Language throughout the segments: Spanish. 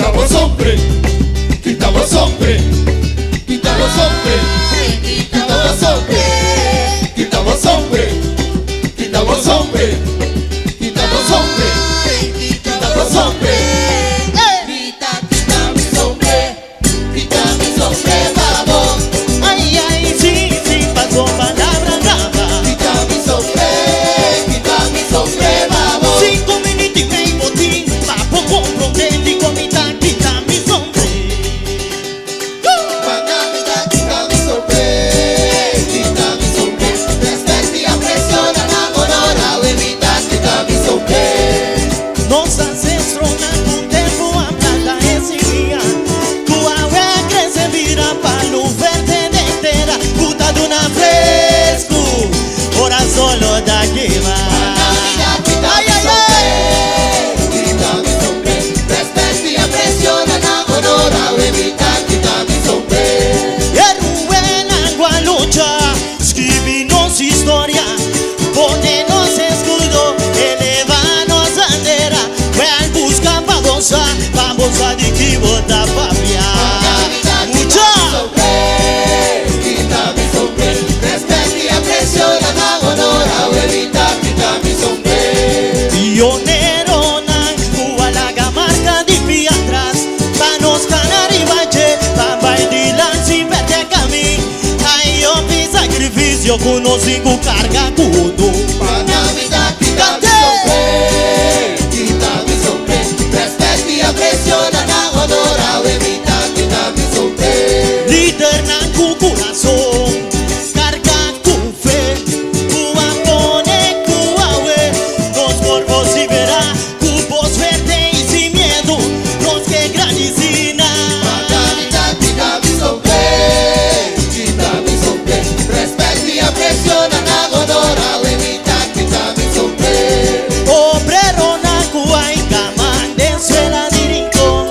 quitamos hombre, quitamos hombre, quitamos hombre, quitamos hombre, quitamos hombre, quitamos hombre, quitamos hombre, quitamos hombre. Quita mi sombre, vamos. Ay, ay, sí, sí, pasó palabra brava. Quita mi sombre, vamos. 5 minutos y medio botín, papo compromete y comita, quita mi sombre. Panamita, quita mi sombre, respecti a presión, enamorada, bebita, quita mi sombre. Nos ancestros na un tempo a plata esse dia. Tua crece vira palo verde de inteira. Puta do na fresco, ora solo da queima. Panamita, quita mi sombre, respecti a presión, enamorada, bebita, quita mi sombre. Eruena gualucha, escribinos historia, ponenos escudo, elevanos bandera. Vean busca vamos a de que botar papia. Mucha. Quita mi sombre, respecti a presión, enamorada, bebita, quita mi sombre. Pionero nan kualaga marca de pie atrás. Panos canari bache, bambay de lanci vete camin. Ay yo mi sacrificio conocí cu carga cudo. Panamita, quita mi sombre, respecti a presión, enamorada, bebita, quita mi sombre. Líder nan cu corazón, carga cu fe, cu pone cu awe. Nos corpos y verá, cu voz verde y sin miedo, nos que granizina. Panamita, quita mi sombre, respecti a presión, enamorada, bebita, quita mi sombre. Obrero na cuaica, mandenzuela de rincón.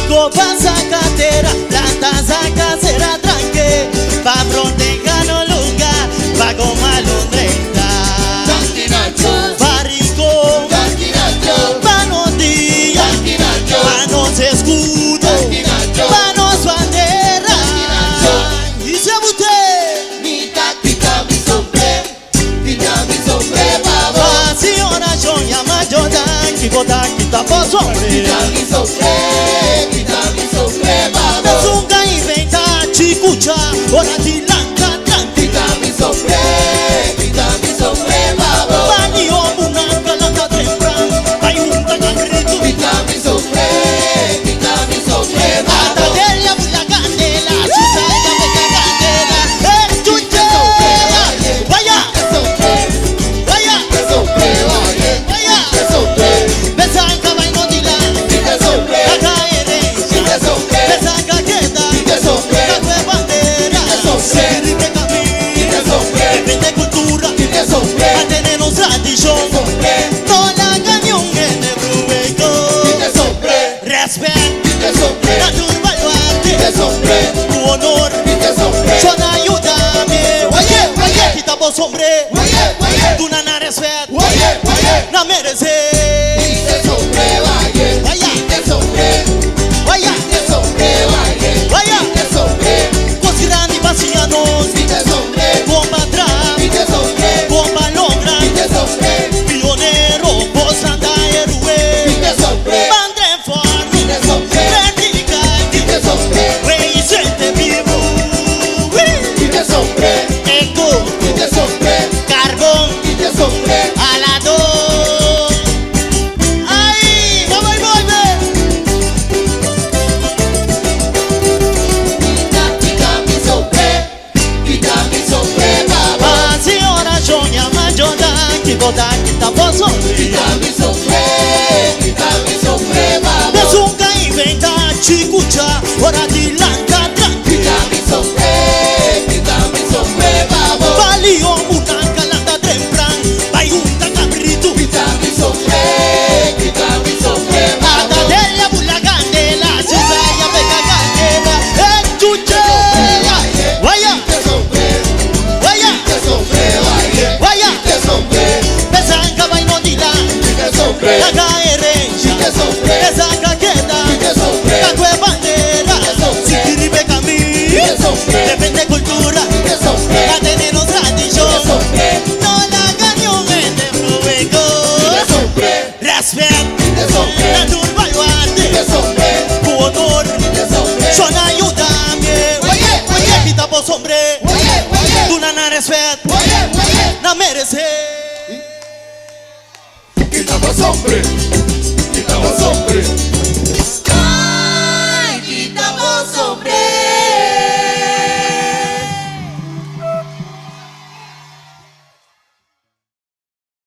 Copa sacatera, plantas a casera tranque. Pa' proteger no lugar, pa' goma londreta. Pa' rincón, pa' notilla, pa' nos escudo, pa' nos bandera. Y se abute, Quita mi sombre, vamos. pasiona yo llama yo dan, quita por sobre. Quita mi sombre, vamos. Zunga inventa chikucha, ora di lanka tanti. Quita mi sombre, vamos. Bani omuna kalaka tempran, ayunta gangrito. Quita mi sombre, vamos. Atadelia bulla candela, susaya bella candela. Chuche, vaya, vaya, vaya. Besa en caballo di la, acá herencia. Besa en caqueta, café bandera. Sirve camino, vende cultura, mantenemos tradición. Toda la cañón en el brubeco. Respeto, la turba arte, tu honor, son ayúdame. Oye, quita vos hombre, tú nana respeto, la merece. Vaya, vaya, cos grande vacianos, bomba trap, bomba logra, pionero, vos anda héroe, bandre forno, vertical, wey siente vivo, eco, carbón, alado. Ay, vamos y vuelve. Pasiona yo llama yo dan, quita vos hombre. Quita mi sombre, vamos. Zunga inventa chikucha.